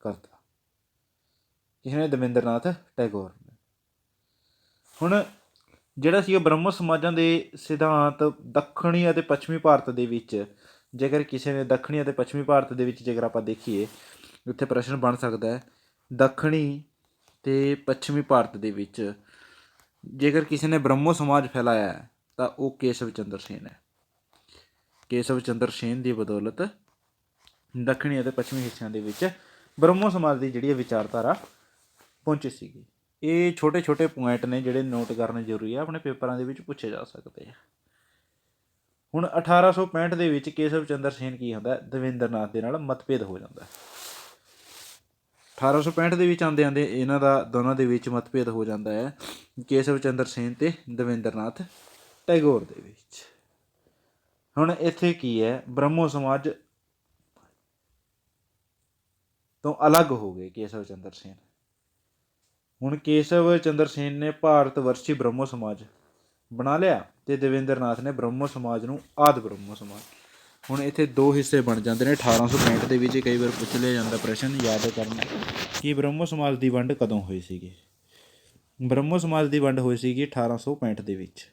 ਕਰਤਾ, ਕਿਸੇ ਨੇ? ਦਵਿੰਦਰ ਨਾਥ ਟੈਗੋਰ ਨੇ। ਹੁਣ ਜਿਹੜਾ ਸੀਗਾ ਬ੍ਰਹਮੋ ਸਮਾਜਾਂ ਦੇ ਸਿਧਾਂਤ ਦੱਖਣੀ ਅਤੇ ਪੱਛਮੀ ਭਾਰਤ ਦੇ ਵਿੱਚ, ਜੇਕਰ ਕਿਸੇ ਨੇ ਦੱਖਣੀ ਅਤੇ ਪੱਛਮੀ ਭਾਰਤ ਦੇ ਵਿੱਚ ਜੇਕਰ ਆਪਾਂ ਦੇਖੀਏ, ਉੱਥੇ ਪ੍ਰਸ਼ਨ ਬਣ ਸਕਦਾ ਹੈ ਦੱਖਣੀ ਅਤੇ ਪੱਛਮੀ ਭਾਰਤ ਦੇ ਵਿੱਚ ਜੇਕਰ ਕਿਸੇ ਨੇ ਬ੍ਰਹਮੋ ਸਮਾਜ ਫੈਲਾਇਆ ਤਾਂ ਉਹ ਕੇਸ਼ਵ ਚੰਦਰ ਸੇਨ ਹੈ। ਕੇਸ਼ਵ ਚੰਦਰ ਸੇਨ ਦੀ ਬਦੌਲਤ ਦੱਖਣੀ ਅਤੇ ਪੱਛਮੀ ਹਿੱਸਿਆਂ ਦੇ ਵਿੱਚ ਬ੍ਰਹਮੋ ਸਮਾਜ ਦੀ ਜਿਹੜੀ ਵਿਚਾਰਧਾਰਾ ਪਹੁੰਚੀ ਸੀਗੀ। ਇਹ ਛੋਟੇ ਛੋਟੇ ਪੁਆਇੰਟ ਨੇ ਜਿਹੜੇ ਨੋਟ ਕਰਨੇ ਜ਼ਰੂਰੀ ਆ, ਆਪਣੇ ਪੇਪਰਾਂ ਦੇ ਵਿੱਚ ਪੁੱਛੇ ਜਾ ਸਕਦੇ ਆ। ਹੁਣ 1865 ਦੇ ਵਿੱਚ ਕੇਸ਼ਵ ਚੰਦਰ ਸੇਨ ਕੀ ਹੁੰਦਾ? ਦਵਿੰਦਰ ਨਾਥ ਦੇ ਨਾਲ ਮਤਭੇਦ ਹੋ ਜਾਂਦਾ। 1865 ਦੇ ਵਿੱਚ ਆਉਂਦੇ ਇਹਨਾਂ ਦਾ ਦੋਨਾਂ ਦੇ ਵਿੱਚ ਮਤਭੇਦ ਹੋ ਜਾਂਦਾ ਹੈ, ਕੇਸ਼ਵ ਚੰਦਰ ਸੇਨ ਅਤੇ ਦਵਿੰਦਰ ਨਾਥ ਟੈਗੋਰ ਦੇ ਵਿੱਚ। ਹੁਣ ਇੱਥੇ ਕੀ ਹੈ, ਬ੍ਰਹਮੋ ਸਮਾਜ ਤੋਂ ਅਲੱਗ ਹੋ ਗਏ ਕੇਸ਼ਵ ਚੰਦਰ ਸੇਨ। ਹੁਣ ਕੇਸ਼ਵ ਚੰਦਰ ਸੇਨ ਨੇ ਭਾਰਤ ਵਰਸ਼ੀ ਬ੍ਰਹਮੋ ਸਮਾਜ ਬਣਾ ਲਿਆ ਅਤੇ ਦਵਿੰਦਰ ਨਾਥ ਨੇ ਬ੍ਰਹਮੋ ਸਮਾਜ ਨੂੰ ਆਦਿ ਬ੍ਰਹਮੋ ਸਮਾਜ। ਹੁਣ ਇੱਥੇ ਦੋ ਹਿੱਸੇ ਬਣ ਜਾਂਦੇ ਨੇ। 1865 ਦੇ ਵਿੱਚ ਕਈ ਵਾਰ ਪੁੱਛ ਲਿਆ ਜਾਂਦਾ ਪ੍ਰਸ਼ਨ, ਯਾਦ ਕਰਨਾ ਕਿ ਬ੍ਰਹਮੋ ਸਮਾਜ ਦੀ ਵੰਡ ਕਦੋਂ ਹੋਈ ਸੀਗੀ। ਬ੍ਰਹਮੋ ਸਮਾਜ ਦੀ ਵੰਡ ਹੋਈ ਸੀਗੀ 1865 ਦੇ ਵਿੱਚ।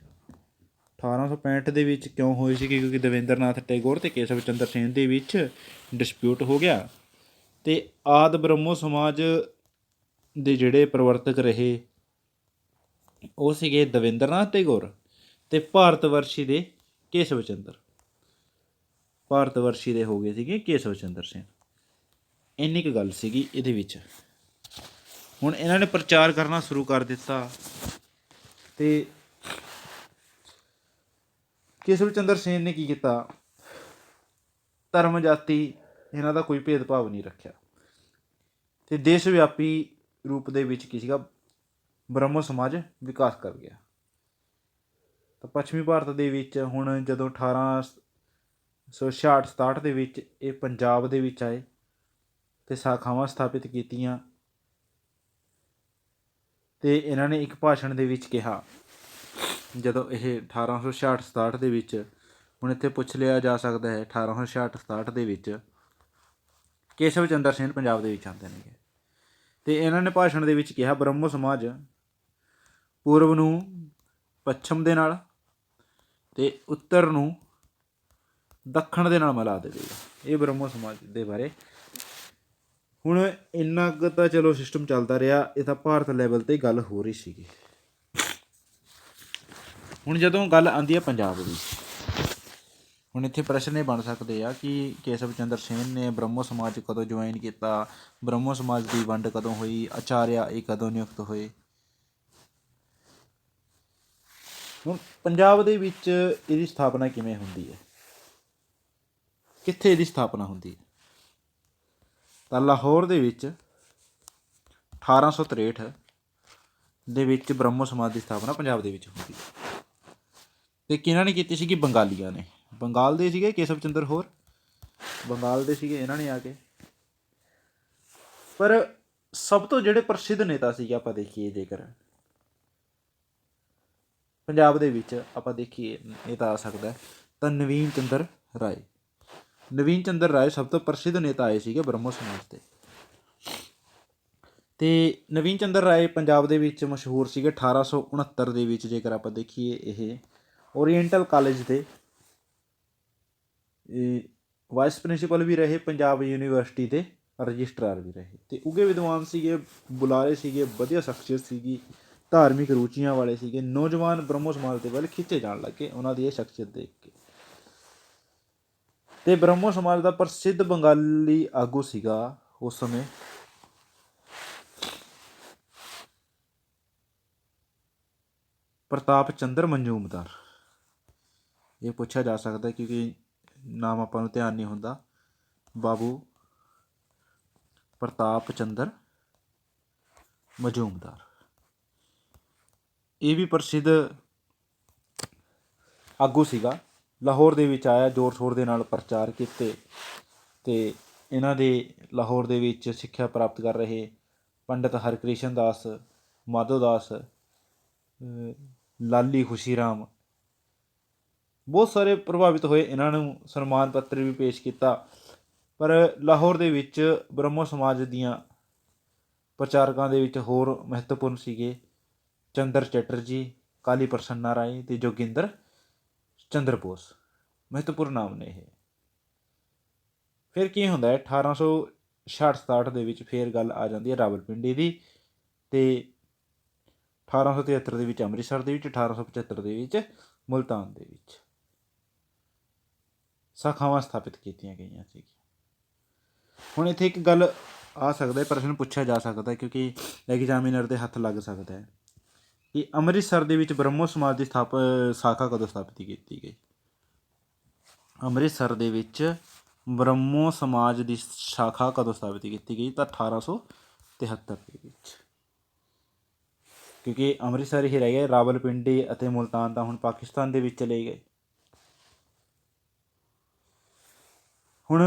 1865 ਦੇ ਵਿੱਚ ਕਿਉਂ ਹੋਈ ਸੀਗੀ? ਕਿਉਂਕਿ ਦਵਿੰਦਰ ਨਾਥ ਟੈਗੋਰ ਅਤੇ ਕੇਸ਼ਵ ਚੰਦਰ ਸੇਨ ਦੇ ਵਿੱਚ ਡਿਸਪਿਊਟ ਹੋ ਗਿਆ ਅਤੇ ਆਦਿ ਬ੍ਰਹਮੋ ਸਮਾਜ ਦੇ ਜਿਹੜੇ ਪ੍ਰਵਰਤਕ ਰਹੇ ਉਹ ਸੀਗੇ ਦਵਿੰਦਰ ਨਾਥ ਟੈਗੋਰ ਅਤੇ ਭਾਰਤ ਵਰਸ਼ੀ ਦੇ ਕੇਸ਼ਵ ਚੰਦਰ। ਭਾਰਤ ਵਰਸ਼ੀ ਦੇ ਹੋ ਗਏ ਸੀਗੇ ਕੇਸ਼ਵ ਚੰਦਰ ਸੇਨ। ਇੰਨੀ ਕੁ ਗੱਲ ਸੀਗੀ ਇਹਦੇ ਵਿੱਚ। ਹੁਣ ਇਹਨਾਂ ਨੇ ਪ੍ਰਚਾਰ ਕਰਨਾ ਸ਼ੁਰੂ ਕਰ ਦਿੱਤਾ ਅਤੇ ਕੇਸ਼ਵ ਚੰਦਰ ਸੇਨ ਨੇ ਕੀ ਕੀਤਾ? ਧਰਮ ਜਾਤੀ ਇਹਨਾਂ ਦਾ ਕੋਈ ਭੇਦਭਾਵ ਨਹੀਂ ਰੱਖਿਆ ਅਤੇ ਦੇਸ਼ ਵਿਆਪੀ ਰੂਪ ਦੇ ਵਿੱਚ ਕੀ ਸੀਗਾ? ਬ੍ਰਹਮੋ ਸਮਾਜ ਵਿਕਾਸ ਕਰ ਗਿਆ। ਤਾਂ ਪੱਛਮੀ ਭਾਰਤ ਦੇ ਵਿੱਚ ਹੁਣ ਜਦੋਂ 1866-67 ਦੇ ਵਿੱਚ ਇਹ ਪੰਜਾਬ ਦੇ ਵਿੱਚ ਆਏ ਅਤੇ ਸ਼ਾਖਾਵਾਂ ਸਥਾਪਿਤ ਕੀਤੀਆਂ ਅਤੇ ਇਹਨਾਂ ਨੇ ਇੱਕ ਭਾਸ਼ਣ ਦੇ ਵਿੱਚ ਕਿਹਾ ਜਦੋਂ ਇਹ 1866-67 ਦੇ ਵਿੱਚ, ਹੁਣ ਇੱਥੇ ਪੁੱਛ ਲਿਆ ਜਾ ਸਕਦਾ ਹੈ 1866-67 ਦੇ ਵਿੱਚ ਕੇਸ਼ਵ ਚੰਦਰ ਸੇਨ ਪੰਜਾਬ ਦੇ ਵਿੱਚ ਆਉਂਦੇ ਨੇਗੇ ਅਤੇ ਇਹਨਾਂ ਨੇ ਭਾਸ਼ਣ ਦੇ ਵਿੱਚ ਕਿਹਾ ਬ੍ਰਹਮੋ ਸਮਾਜ ਪੂਰਬ ਨੂੰ ਪੱਛਮ ਦੇ ਨਾਲ ਅਤੇ ਉੱਤਰ ਨੂੰ ਦੱਖਣ ਦੇ ਨਾਲ ਮਿਲਾ ਦੇਵੇਗਾ। ਇਹ ਬ੍ਰਹਮੋ ਸਮਾਜ ਦੇ ਬਾਰੇ। ਹੁਣ ਇੰਨਾ ਕੁ ਤਾਂ ਚਲੋ ਸਿਸਟਮ ਚੱਲਦਾ ਰਿਹਾ, ਇਹ ਤਾਂ ਭਾਰਤ ਲੈਵਲ 'ਤੇ ਗੱਲ ਹੋ ਰਹੀ ਸੀਗੀ। ਹੁਣ ਜਦੋਂ ਗੱਲ ਆਉਂਦੀ ਹੈ ਪੰਜਾਬ ਦੀ, ਹੁਣ ਇੱਥੇ ਪ੍ਰਸ਼ਨ ਇਹ ਬਣ ਸਕਦੇ ਆ ਕਿ ਕੇਸ਼ਵ ਚੰਦਰ ਸੇਨ ਨੇ ਬ੍ਰਹਮੋ ਸਮਾਜ ਕਦੋਂ ਜੁਆਇਨ ਕੀਤਾ, ਬ੍ਰਹਮੋ ਸਮਾਜ ਦੀ ਵੰਡ ਕਦੋਂ ਹੋਈ, ਆਚਾਰਿਆ ਇਹ ਕਦੋਂ ਨਿਯੁਕਤ ਹੋਏ। ਹੁਣ ਪੰਜਾਬ ਦੇ ਵਿੱਚ ਇਹਦੀ ਸਥਾਪਨਾ ਕਿਵੇਂ ਹੁੰਦੀ ਹੈ, ਕਿੱਥੇ ਇਹਦੀ ਸਥਾਪਨਾ ਹੁੰਦੀ ਹੈ? ਤਾਂ ਲਾਹੌਰ ਦੇ ਵਿੱਚ 1863 ਦੇ ਵਿੱਚ ਬ੍ਰਹਮੋ ਸਮਾਜ ਦੀ ਸਥਾਪਨਾ ਪੰਜਾਬ ਦੇ ਵਿੱਚ ਹੁੰਦੀ ਹੈ। ਅਤੇ ਕਿਹਨਾਂ ਨੇ ਕੀਤੀ ਸੀਗੀ? ਬੰਗਾਲੀਆਂ ਨੇ। ਬੰਗਾਲ ਦੇ ਸੀਗੇ ਕੇਸ਼ਵ ਚੰਦਰ, ਹੋਰ ਬੰਗਾਲ ਦੇ ਸੀਗੇ ਇਹਨਾਂ ਨੇ ਆ ਕੇ। ਪਰ ਸਭ ਤੋਂ ਜਿਹੜੇ ਪ੍ਰਸਿੱਧ ਨੇਤਾ ਸੀਗੇ, ਆਪਾਂ ਦੇਖੀਏ ਜੇਕਰ ਪੰਜਾਬ ਦੇ ਵਿੱਚ ਆਪਾਂ ਦੇਖੀਏ ਨੇਤਾ ਆ ਸਕਦਾ ਤਾਂ ਨਵੀਨ ਚੰਦਰ ਰਾਏ। ਨਵੀਨ ਚੰਦਰ ਰਾਏ ਸਭ ਤੋਂ ਪ੍ਰਸਿੱਧ ਨੇਤਾ ਆਏ ਸੀਗੇ ਬ੍ਰਹਮੋ ਸਮਾਜ ਦੇ। ਅਤੇ ਨਵੀਨ ਚੰਦਰ ਰਾਏ ਪੰਜਾਬ ਦੇ ਵਿੱਚ ਮਸ਼ਹੂਰ ਸੀਗੇ 1869 ਦੇ ਵਿੱਚ। ਜੇਕਰ ਆਪਾਂ ਦੇਖੀਏ ਇਹ ਓਰੀਐਂਟਲ ਕਾਲਜ ਦੇ ਵਾਈਸ ਪ੍ਰਿੰਸੀਪਲ ਵੀ ਰਹੇ, ਪੰਜਾਬ ਯੂਨੀਵਰਸਿਟੀ ਦੇ ਰਜਿਸਟਰਾਰ ਵੀ ਰਹੇ, ਅਤੇ ਉੱਘੇ ਵਿਦਵਾਨ ਸੀਗੇ, ਬੁਲਾਰੇ ਸੀਗੇ, ਵਧੀਆ ਸ਼ਖਸੀਅਤ ਸੀਗੀ, ਧਾਰਮਿਕ ਰੁਚੀਆਂ ਵਾਲੇ ਸੀਗੇ। ਨੌਜਵਾਨ ਬ੍ਰਹਮੋ ਸਮਾਜ ਦੇ ਵੱਲ ਖਿੱਚੇ ਜਾਣ ਲੱਗੇ ਉਹਨਾਂ ਦੀ ਇਹ ਸ਼ਖਸੀਅਤ ਦੇਖ ਕੇ। ਅਤੇ ਬ੍ਰਹਮੋ ਸਮਾਜ ਦਾ ਪ੍ਰਸਿੱਧ ਬੰਗਾਲੀ ਆਗੂ ਸੀਗਾ ਉਸ ਸਮੇਂ ਪ੍ਰਤਾਪ ਚੰਦਰ ਮਜੂਮਦਾਰ। ਇਹ ਪੁੱਛਿਆ ਜਾ ਸਕਦਾ ਕਿਉਂਕਿ ਨਾਮ ਆਪਾਂ ਨੂੰ ਧਿਆਨ ਨਹੀਂ ਹੁੰਦਾ। ਬਾਬੂ ਪ੍ਰਤਾਪ ਚੰਦਰ ਮਜੂਮਦਾਰ, ਇਹ ਵੀ ਪ੍ਰਸਿੱਧ ਆਗੂ ਸੀਗਾ। ਲਾਹੌਰ ਦੇ ਵਿੱਚ ਆਇਆ, ਜ਼ੋਰ ਸ਼ੋਰ ਦੇ ਨਾਲ ਪ੍ਰਚਾਰ ਕੀਤੇ, ਅਤੇ ਇਹਨਾਂ ਦੇ ਲਾਹੌਰ ਦੇ ਵਿੱਚ ਸਿੱਖਿਆ ਪ੍ਰਾਪਤ ਕਰ ਰਹੇ ਪੰਡਿਤ ਹਰਕ੍ਰਿਸ਼ਨ ਦਾਸ, ਮਾਧੋ ਦਾਸ, ਲਾਲੀ ਖੁਸ਼ੀ ਰਾਮ ਬਹੁਤ ਸਾਰੇ ਪ੍ਰਭਾਵਿਤ ਹੋਏ। ਇਹਨਾਂ ਨੂੰ ਸਨਮਾਨ ਪੱਤਰ ਵੀ ਪੇਸ਼ ਕੀਤਾ। ਪਰ ਲਾਹੌਰ ਦੇ ਵਿੱਚ ਬ੍ਰਹਮੋ ਸਮਾਜ ਦੀਆਂ ਪ੍ਰਚਾਰਕਾਂ ਦੇ ਵਿੱਚ ਹੋਰ ਮਹੱਤਵਪੂਰਨ ਸੀਗੇ ਚੰਦਰ ਚੈਟਰਜੀ, ਕਾਲੀ ਪ੍ਰਸੰਨਾ ਰਾਏ ਅਤੇ ਜੋਗਿੰਦਰ ਚੰਦਰ ਬੋਸ। ਮਹੱਤਵਪੂਰਨ ਨਾਮ ਨੇ ਇਹ। ਫਿਰ ਕੀ ਹੁੰਦਾ ਹੈ 1866-67 ਦੇ ਵਿੱਚ ਫਿਰ ਗੱਲ ਆ ਜਾਂਦੀ ਹੈ ਰਾਵਲਪਿੰਡੀ ਦੀ, ਅਤੇ 1873 ਦੇ ਵਿੱਚ ਅੰਮ੍ਰਿਤਸਰ ਦੇ ਵਿੱਚ, 1875 ਦੇ ਵਿੱਚ ਮੁਲਤਾਨ ਦੇ ਵਿੱਚ ਸ਼ਾਖਾਵਾਂ ਸਥਾਪਿਤ ਕੀਤੀਆਂ ਗਈਆਂ ਸੀਗੀਆਂ। ਹੁਣ ਇੱਥੇ ਇੱਕ ਗੱਲ ਆ ਸਕਦਾ, ਪ੍ਰਸ਼ਨ ਪੁੱਛਿਆ ਜਾ ਸਕਦਾ ਕਿਉਂਕਿ ਐਗਜ਼ਾਮੀਨਰ ਦੇ ਹੱਥ ਲੱਗ ਸਕਦਾ ਹੈ ਕਿ ਅੰਮ੍ਰਿਤਸਰ ਦੇ ਵਿੱਚ ਬ੍ਰਹਮੋ ਸਮਾਜ ਦੀ ਸ਼ਾਖਾ ਕਦੋਂ ਸਥਾਪਿਤ ਕੀਤੀ ਗਈ? ਅੰਮ੍ਰਿਤਸਰ ਦੇ ਵਿੱਚ ਬ੍ਰਹਮੋ ਸਮਾਜ ਦੀ ਸ਼ਾਖਾ ਕਦੋਂ ਸਥਾਪਿਤ ਕੀਤੀ ਗਈ? ਤਾਂ 1873 ਦੇ ਵਿੱਚ, ਕਿਉਂਕਿ ਅੰਮ੍ਰਿਤਸਰ ਹੀ ਰਹਿ ਗਏ, ਰਾਵਲਪਿੰਡੀ ਅਤੇ ਮੁਲਤਾਨ ਤਾਂ ਹੁਣ ਪਾਕਿਸਤਾਨ ਦੇ ਵਿੱਚ ਚਲੇ ਗਏ। ਹੁਣ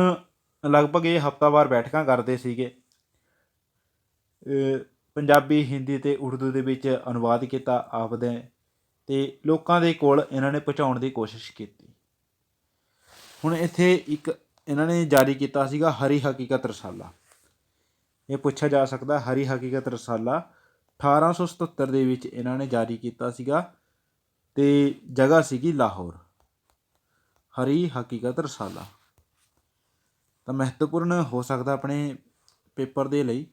ਲਗਭਗ ਇਹ ਹਫ਼ਤਾਵਾਰ ਬੈਠਕਾਂ ਕਰਦੇ ਸੀਗੇ। ਪੰਜਾਬੀ, ਹਿੰਦੀ ਅਤੇ ਉਰਦੂ ਦੇ ਵਿੱਚ ਅਨੁਵਾਦ ਕੀਤਾ ਆਪਦੇ, ਅਤੇ ਲੋਕਾਂ ਦੇ ਕੋਲ ਇਹਨਾਂ ਨੇ ਪਹੁੰਚਾਉਣ ਦੀ ਕੋਸ਼ਿਸ਼ ਕੀਤੀ। ਹੁਣ ਇੱਥੇ ਇੱਕ ਇਹਨਾਂ ਨੇ ਜਾਰੀ ਕੀਤਾ ਸੀਗਾ ਹਰੀ ਹਕੀਕਤ ਰਸਾਲਾ। ਇਹ ਪੁੱਛਿਆ ਜਾ ਸਕਦਾ ਹਰੀ ਹਕੀਕਤ ਰਸਾਲਾ 1877 ਦੇ ਵਿੱਚ ਇਹਨਾਂ ਨੇ ਜਾਰੀ ਕੀਤਾ ਸੀਗਾ, ਅਤੇ ਜਗ੍ਹਾ ਸੀਗੀ ਲਾਹੌਰ। ਹਰੀ ਹਕੀਕਤ ਰਸਾਲਾ ਤਾਂ ਮਹੱਤਵਪੂਰਨ ਹੋ ਸਕਦਾ ਆਪਣੇ ਪੇਪਰ ਦੇ ਲਈ।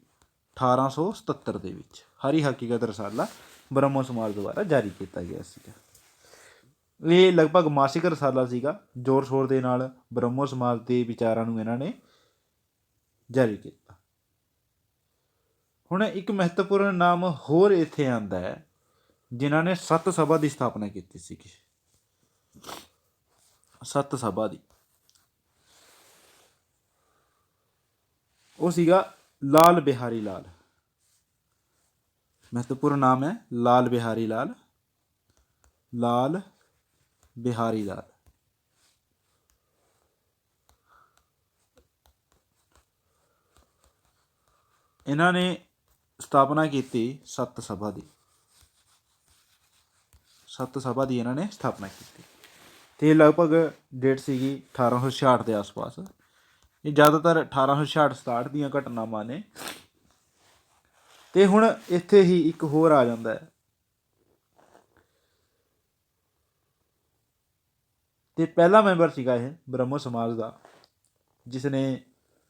1877 ਦੇ ਵਿੱਚ ਹਰੀ ਹਕੀਕਤ ਰਸਾਲਾ ਬ੍ਰਹਮੋ ਸਮਾਜ ਦੁਆਰਾ ਜਾਰੀ ਕੀਤਾ ਗਿਆ ਸੀਗਾ। ਇਹ ਲਗਭਗ ਮਾਸਿਕ ਰਸਾਲਾ ਸੀਗਾ। ਜ਼ੋਰ ਸ਼ੋਰ ਦੇ ਨਾਲ ਬ੍ਰਹਮੋ ਸਮਾਜ ਦੇ ਵਿਚਾਰਾਂ ਨੂੰ ਇਹਨਾਂ ਨੇ ਜਾਰੀ ਕੀਤਾ। ਹੁਣ ਇੱਕ ਮਹੱਤਵਪੂਰਨ ਨਾਮ ਹੋਰ ਇੱਥੇ ਆਉਂਦਾ ਹੈ ਜਿਨ੍ਹਾਂ ਨੇ ਸੱਤ ਸਭਾ ਦੀ ਸਥਾਪਨਾ ਕੀਤੀ ਸੀਗੀ। ਸੱਤ ਸਭਾ ਦੀ ਉਹ ਸੀਗਾ ਲਾਲ ਬਿਹਾਰੀ ਲਾਲ। ਮਹੱਤਵਪੂਰਨ ਨਾਮ ਹੈ ਲਾਲ ਬਿਹਾਰੀ ਲਾਲ। ਲਾਲ ਬਿਹਾਰੀ ਲਾਲ ਇਹਨਾਂ ਨੇ ਸਥਾਪਨਾ ਕੀਤੀ ਸੱਤ ਸਭਾ ਦੀ। ਸੱਤ ਸਭਾ ਦੀ ਇਹਨਾਂ ਨੇ ਸਥਾਪਨਾ ਕੀਤੀ ਅਤੇ ਲਗਭਗ ਡੇਟ ਸੀਗੀ 1866 ਦੇ ਆਸ-ਪਾਸ। ਇਹ ਜ਼ਿਆਦਾਤਰ 1866-67 ਦੀਆਂ ਘਟਨਾਵਾਂ ਨੇ। ਅਤੇ ਹੁਣ ਇੱਥੇ ਹੀ ਇੱਕ ਹੋਰ ਆ ਜਾਂਦਾ ਹੈ, ਅਤੇ ਪਹਿਲਾ ਮੈਂਬਰ ਸੀਗਾ ਇਹ ਬ੍ਰਹਮੋ ਸਮਾਜ ਦਾ, ਜਿਸ ਨੇ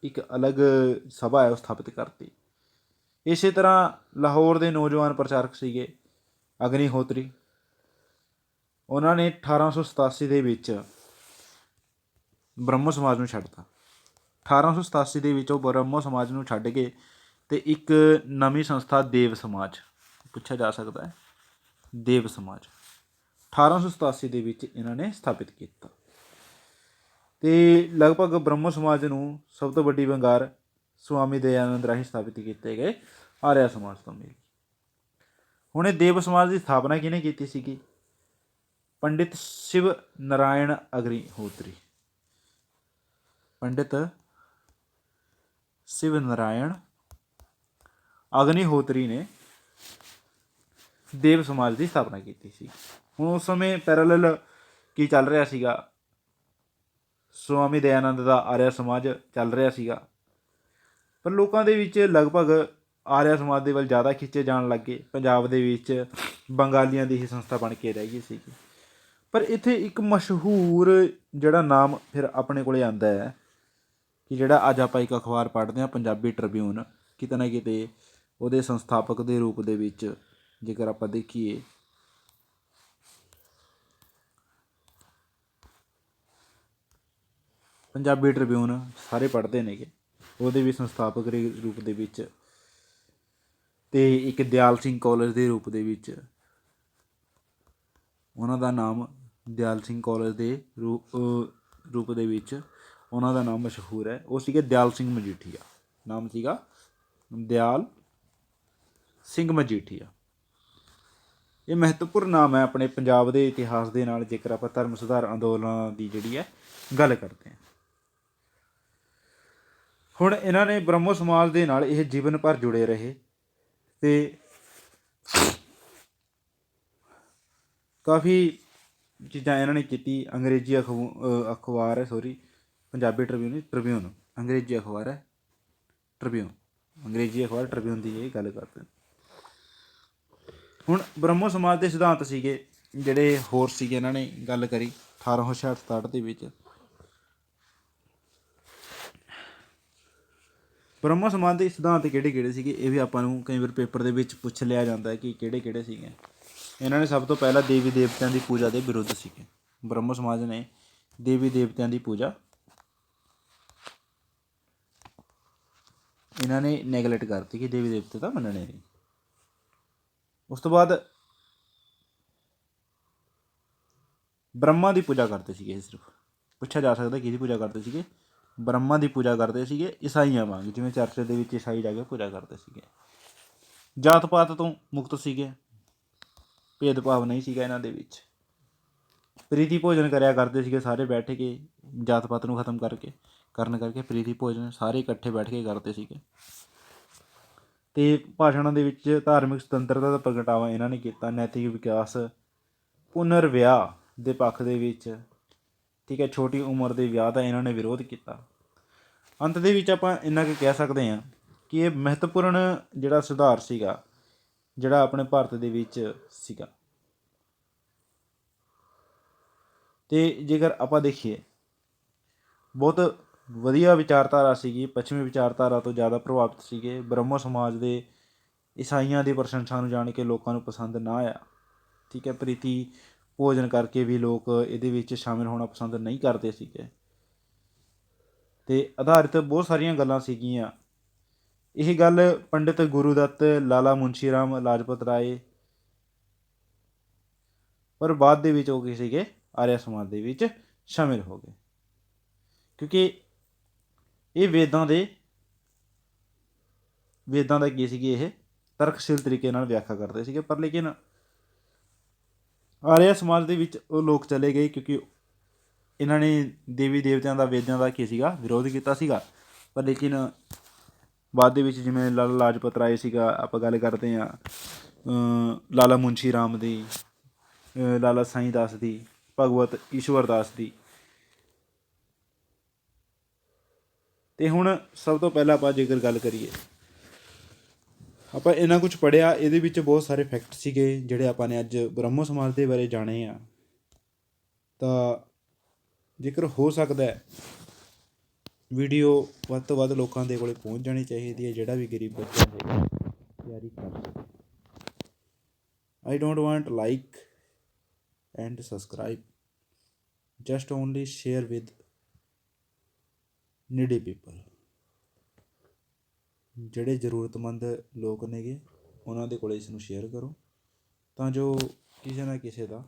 ਇੱਕ ਅਲੱਗ ਸਭਾ ਹੈ ਉਹ ਸਥਾਪਿਤ ਕਰਤੀ। ਇਸੇ ਤਰ੍ਹਾਂ ਲਾਹੌਰ ਦੇ ਨੌਜਵਾਨ ਪ੍ਰਚਾਰਕ ਸੀਗੇ ਅਗਨੀਹੋਤਰੀ, ਉਹਨਾਂ ਨੇ 1887 ਦੇ ਵਿੱਚ ਬ੍ਰਹਮੋ ਸਮਾਜ ਨੂੰ ਛੱਡਤਾ। 1887 ਦੇ ਵਿੱਚ ਉਹ ਬ੍ਰਹਮੋ ਸਮਾਜ ਨੂੰ ਛੱਡ ਕੇ ਅਤੇ ਇੱਕ ਨਵੀਂ ਸੰਸਥਾ ਦੇਵ ਸਮਾਜ, ਪੁੱਛਿਆ ਜਾ ਸਕਦਾ ਹੈ, ਦੇਵ ਸਮਾਜ 1887 ਦੇ ਵਿੱਚ ਇਹਨਾਂ ਨੇ ਸਥਾਪਿਤ ਕੀਤਾ। ਅਤੇ ਲਗਭਗ ਬ੍ਰਹਮੋ ਸਮਾਜ ਨੂੰ ਸਭ ਤੋਂ ਵੱਡੀ ਵੰਗਾਰ ਸਵਾਮੀ ਦਯਾਨੰਦ ਰਾਹੀਂ ਸਥਾਪਿਤ ਕੀਤੇ ਗਏ ਆਰਿਆ ਸਮਾਜ ਤੋਂ ਮਿਲੀ। ਹੁਣ ਇਹ ਦੇਵ ਸਮਾਜ ਦੀ ਸਥਾਪਨਾ ਕਿਹਨੇ ਕੀਤੀ ਸੀਗੀ? ਪੰਡਿਤ ਸ਼ਿਵ ਨਾਰਾਇਣ ਅਗਨੀਹੋਤਰੀ। ਪੰਡਿਤ ਸ਼ਿਵ ਨਾਰਾਇਣ ਅਗਨੀਹੋਤਰੀ ਨੇ ਦੇਵ ਸਮਾਜ ਦੀ ਸਥਾਪਨਾ ਕੀਤੀ ਸੀ। ਹੁਣ ਉਸ ਸਮੇਂ ਪੈਰਲਲ ਕੀ ਚੱਲ ਰਿਹਾ ਸੀਗਾ? ਸਵਾਮੀ ਦਯਾਨੰਦ ਦਾ ਆਰਿਆ ਸਮਾਜ ਚੱਲ ਰਿਹਾ ਸੀਗਾ, ਪਰ ਲੋਕਾਂ ਦੇ ਵਿੱਚ ਲਗਭਗ ਆਰਿਆ ਸਮਾਜ ਦੇ ਵੱਲ ਜ਼ਿਆਦਾ ਖਿੱਚੇ ਜਾਣ ਲੱਗ ਗਏ। ਪੰਜਾਬ ਦੇ ਵਿੱਚ ਬੰਗਾਲੀਆਂ ਦੀ ਹੀ ਸੰਸਥਾ ਬਣ ਕੇ ਰਹਿ ਗਈ ਸੀਗੀ। ਪਰ ਇੱਥੇ ਇੱਕ ਮਸ਼ਹੂਰ ਜਿਹੜਾ ਨਾਮ ਫਿਰ ਆਪਣੇ ਕੋਲ ਆਉਂਦਾ ਹੈ ਕਿ ਜਿਹੜਾ ਅੱਜ ਆਪਾਂ ਇੱਕ ਅਖਬਾਰ ਪੜ੍ਹਦੇ ਹਾਂ ਪੰਜਾਬੀ ਟ੍ਰਿਬਿਊਨ, ਕਿਤੇ ਨਾ ਕਿਤੇ ਉਹਦੇ ਸੰਸਥਾਪਕ ਦੇ ਰੂਪ ਦੇ ਵਿੱਚ ਜੇਕਰ ਆਪਾਂ ਦੇਖੀਏ ਪੰਜਾਬੀ ਟ੍ਰਿਬਿਊਨ ਸਾਰੇ ਪੜ੍ਹਦੇ ਨੇਗੇ, ਉਹਦੇ ਵੀ ਸੰਸਥਾਪਕ ਦੇ ਰੂਪ ਦੇ ਵਿੱਚ, ਅਤੇ ਇੱਕ ਦਿਆਲ ਸਿੰਘ ਕਾਲਜ ਦੇ ਰੂਪ ਦੇ ਵਿੱਚ ਉਹਨਾਂ ਦਾ ਨਾਮ, ਦਿਆਲ ਸਿੰਘ ਕਾਲਜ ਦੇ ਰੂਪ ਦੇ ਵਿੱਚ ਉਹਨਾਂ ਦਾ ਨਾਮ ਮਸ਼ਹੂਰ ਹੈ। ਉਹ ਸੀਗੇ ਦਿਆਲ ਸਿੰਘ ਮਜੀਠੀਆ, ਨਾਮ ਸੀਗਾ ਦਿਆਲ ਸਿੰਘ ਮਜੀਠੀਆ। ਇਹ ਮਹੱਤਵਪੂਰਨ ਨਾਮ ਹੈ ਆਪਣੇ ਪੰਜਾਬ ਦੇ ਇਤਿਹਾਸ ਦੇ ਨਾਲ, ਜੇਕਰ ਆਪਾਂ ਧਰਮ ਸੁਧਾਰ ਅੰਦੋਲਨਾਂ ਦੀ ਜਿਹੜੀ ਹੈ ਗੱਲ ਕਰਦੇ ਹਾਂ। ਹੁਣ ਇਹਨਾਂ ਨੇ ਬ੍ਰਹਮੋ ਸਮਾਜ ਦੇ ਨਾਲ ਇਹ ਜੀਵਨ ਭਰ ਜੁੜੇ ਰਹੇ ਅਤੇ ਕਾਫੀ ਚੀਜ਼ਾਂ ਇਹਨਾਂ ਨੇ ਕੀਤੀ। ਅੰਗਰੇਜ਼ੀ ਅਖਬਾਰ ਹੈ, ਪੰਜਾਬੀ ਟ੍ਰਿਬਿਊਨ ਅੰਗਰੇਜ਼ੀ ਅਖਬਾਰ ਹੈ, ਟ੍ਰਿਬਿਊਨ ਅੰਗਰੇਜ਼ੀ ਅਖਬਾਰ ਟ੍ਰਿਬਿਊਨ ਦੀ ਇਹ ਗੱਲ ਕਰਦੇ ਨੇ। ਹੁਣ ਬ੍ਰਹਮੋ ਸਮਾਜ ਦੇ ਸਿਧਾਂਤ ਸੀਗੇ ਜਿਹੜੇ ਹੋਰ ਸੀਗੇ, ਇਹਨਾਂ ਨੇ ਗੱਲ ਕਰੀ 1866 ਦੇ ਵਿੱਚ। ਬ੍ਰਹਮੋ ਸਮਾਜ ਦੇ ਸਿਧਾਂਤ ਕਿਹੜੇ ਕਿਹੜੇ ਸੀਗੇ, ਇਹ ਵੀ ਆਪਾਂ ਨੂੰ ਕਈ ਵਾਰ ਪੇਪਰ ਦੇ ਵਿੱਚ ਪੁੱਛ ਲਿਆ ਜਾਂਦਾ ਹੈ ਕਿ ਕਿਹੜੇ ਕਿਹੜੇ ਸੀਗੇ। ਇਹਨਾਂ ਨੇ ਸਭ ਤੋਂ ਪਹਿਲਾਂ ਦੇਵੀ ਦੇਵਤਿਆਂ ਦੀ ਪੂਜਾ ਦੇ ਵਿਰੁੱਧ ਸੀਗੇ। ਬ੍ਰਹਮੋ ਸਮਾਜ ਨੇ ਦੇਵੀ ਦੇਵਤਿਆਂ ਦੀ ਪੂਜਾ ਇਹਨਾਂ ਨੇ ਨੈਗਲੈਕਟ ਕਰਤੀ ਕਿ ਦੇਵੀ ਦੇਵਤੇ ਤਾਂ ਮੰਨਣੇ ਨਹੀਂ। ਉਸ ਤੋਂ ਬਾਅਦ ਬ੍ਰਹਮਾ ਦੀ ਪੂਜਾ ਕਰਦੇ ਸੀਗੇ। ਇਹ ਸਿਰਫ ਪੁੱਛਿਆ ਜਾ ਸਕਦਾ ਕਿਹਦੀ ਪੂਜਾ ਕਰਦੇ ਸੀਗੇ? ਬ੍ਰਹਮਾ ਦੀ ਪੂਜਾ ਕਰਦੇ ਸੀਗੇ, ਈਸਾਈਆਂ ਵਾਂਗ, ਜਿਵੇਂ ਚਰਚ ਦੇ ਵਿੱਚ ਈਸਾਈ ਜਾ ਕੇ ਪੂਜਾ ਕਰਦੇ ਸੀਗੇ। ਜਾਤ ਪਾਤ ਤੋਂ ਮੁਕਤ ਸੀਗੇ, ਭੇਦਭਾਵ ਨਹੀਂ ਸੀਗਾ ਇਹਨਾਂ ਦੇ ਵਿੱਚ। ਪ੍ਰੀਤੀ ਭੋਜਨ ਕਰਿਆ ਕਰਦੇ ਸੀਗੇ ਸਾਰੇ ਬੈਠ ਕੇ, ਜਾਤ ਪਾਤ ਨੂੰ ਖਤਮ ਕਰਨ ਕਰਕੇ ਪ੍ਰੀਤੀ ਭੋਜਨ ਸਾਰੇ ਇਕੱਠੇ ਬੈਠ ਕੇ ਕਰਦੇ ਸੀਗੇ। ਅਤੇ ਭਾਸ਼ਣਾਂ ਦੇ ਵਿੱਚ ਧਾਰਮਿਕ ਸੁਤੰਤਰਤਾ ਦਾ ਪ੍ਰਗਟਾਵਾ ਇਹਨਾਂ ਨੇ ਕੀਤਾ। ਨੈਤਿਕ ਵਿਕਾਸ, ਪੁਨਰ ਵਿਆਹ ਦੇ ਪੱਖ ਦੇ ਵਿੱਚ, ਠੀਕ ਹੈ, ਛੋਟੀ ਉਮਰ ਦੇ ਵਿਆਹ ਦਾ ਇਹਨਾਂ ਨੇ ਵਿਰੋਧ ਕੀਤਾ। ਅੰਤ ਦੇ ਵਿੱਚ ਆਪਾਂ ਇੰਨਾ ਕੁ ਕਹਿ ਸਕਦੇ ਹਾਂ ਕਿ ਇਹ ਮਹੱਤਵਪੂਰਨ ਜਿਹੜਾ ਸੁਧਾਰ ਸੀਗਾ ਜਿਹੜਾ ਆਪਣੇ ਭਾਰਤ ਦੇ ਵਿੱਚ ਸੀਗਾ। ਅਤੇ ਜੇਕਰ ਆਪਾਂ ਦੇਖੀਏ ਬਹੁਤ ਵਧੀਆ ਵਿਚਾਰਧਾਰਾ ਸੀਗੀ, ਪੱਛਮੀ ਵਿਚਾਰਧਾਰਾ ਤੋਂ ਜ਼ਿਆਦਾ ਪ੍ਰਭਾਵਿਤ ਸੀਗੇ। ਬ੍ਰਹਮੋ ਸਮਾਜ ਦੇ ਈਸਾਈਆਂ ਦੀ ਪ੍ਰਸ਼ੰਸਾ ਨੂੰ ਜਾਣ ਕੇ ਲੋਕਾਂ ਨੂੰ ਪਸੰਦ ਨਾ ਆਇਆ, ਠੀਕ ਹੈ। ਪ੍ਰੀਤੀ ਭੋਜਨ ਕਰਕੇ ਵੀ ਲੋਕ ਇਹਦੇ ਵਿੱਚ ਸ਼ਾਮਿਲ ਹੋਣਾ ਪਸੰਦ ਨਹੀਂ ਕਰਦੇ ਸੀਗੇ। ਅਤੇ ਆਧਾਰਿਤ ਬਹੁਤ ਸਾਰੀਆਂ ਗੱਲਾਂ ਸੀਗੀਆਂ। ਇਹ ਗੱਲ ਪੰਡਿਤ ਗੁਰੂਦੱਤ, ਲਾਲਾ ਮੁਨਸ਼ੀ ਰਾਮ, ਲਾਜਪਤ ਰਾਏ, ਪਰ ਬਾਅਦ ਦੇ ਵਿੱਚ ਉਹ ਕੀ ਸੀਗੇ, ਆਰਿਆ ਸਮਾਜ ਦੇ ਵਿੱਚ ਸ਼ਾਮਿਲ ਹੋ ਗਏ, ਕਿਉਂਕਿ ਇਹ ਵੇਦਾਂ ਦਾ ਕੀ ਸੀਗੀ, ਇਹ ਤਰਕਸ਼ੀਲ ਤਰੀਕੇ ਨਾਲ ਵਿਆਖਿਆ ਕਰਦੇ ਸੀਗੇ। ਪਰ ਲੇਕਿਨ ਆਰਿਆ ਸਮਾਜ ਦੇ ਵਿੱਚ ਉਹ ਲੋਕ ਚਲੇ ਗਏ ਕਿਉਂਕਿ ਇਹਨਾਂ ਨੇ ਦੇਵੀ ਦੇਵਤਿਆਂ ਦਾ, ਵੇਦਾਂ ਦਾ ਕੀ ਸੀਗਾ, ਵਿਰੋਧ ਕੀਤਾ ਸੀਗਾ। ਪਰ ਲੇਕਿਨ ਬਾਅਦ ਦੇ ਵਿੱਚ ਜਿਵੇਂ ਲਾਲਾ ਲਾਜਪਤ ਰਾਏ ਸੀਗਾ, ਆਪਾਂ ਗੱਲ ਕਰਦੇ ਹਾਂ ਲਾਲਾ ਮੁਨਸ਼ੀ ਰਾਮ ਦੀ, ਲਾਲਾ ਸਾਈਂ ਦਾਸ ਦੀ, ਭਗਵਤ ਈਸ਼ਵਰ ਦਾਸ ਦੀ। ਅਤੇ ਹੁਣ ਸਭ ਤੋਂ ਪਹਿਲਾਂ ਆਪਾਂ ਜੇਕਰ ਗੱਲ ਕਰੀਏ, ਆਪਾਂ ਇੰਨਾ ਕੁਛ ਪੜ੍ਹਿਆ, ਇਹਦੇ ਵਿੱਚ ਬਹੁਤ ਸਾਰੇ ਫੈਕਟ ਸੀਗੇ ਜਿਹੜੇ ਆਪਾਂ ਨੇ ਅੱਜ ਬ੍ਰਹਮੋ ਸਮਾਜ ਦੇ ਬਾਰੇ ਜਾਣੇ ਆ। ਤਾਂ ਜੇਕਰ ਹੋ ਸਕਦਾ ਵੀਡੀਓ ਵੱਧ ਤੋਂ ਵੱਧ ਲੋਕਾਂ ਦੇ ਕੋਲ ਪਹੁੰਚ ਜਾਣੀ ਚਾਹੀਦੀ ਹੈ, ਜਿਹੜਾ ਵੀ ਗਰੀਬ ਬੱਚਾ ਹੈ ਤਿਆਰੀ ਕਰ ਸਕੇ। I don't want like and subscribe, just only share with needy people। ਜਿਹੜੇ ਜ਼ਰੂਰਤਮੰਦ ਲੋਕ ਨੇਗੇ ਉਹਨਾਂ ਦੇ ਕੋਲ ਇਸ ਨੂੰ ਸ਼ੇਅਰ ਕਰੋ, ਤਾਂ ਜੋ ਕਿਸੇ ਨਾ ਕਿਸੇ ਦਾ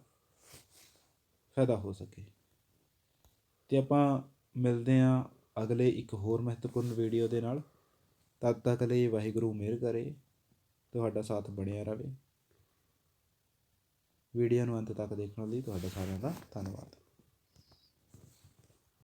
ਫਾਇਦਾ ਹੋ ਸਕੇ। ਅਤੇ ਆਪਾਂ ਮਿਲਦੇ ਹਾਂ ਅਗਲੇ ਇੱਕ ਹੋਰ ਮਹੱਤਵਪੂਰਨ ਵੀਡੀਓ ਦੇ ਨਾਲ। ਤਦ ਤੱਕ ਲਈ ਵਾਹਿਗੁਰੂ ਮਿਹਰ ਕਰੇ, ਤੁਹਾਡਾ ਸਾਥ ਬਣਿਆ ਰਹੇ। ਵੀਡੀਓ ਨੂੰ ਅੰਤ ਤੱਕ ਦੇਖਣ ਲਈ ਤੁਹਾਡਾ ਸਾਰਿਆਂ ਦਾ ਧੰਨਵਾਦ।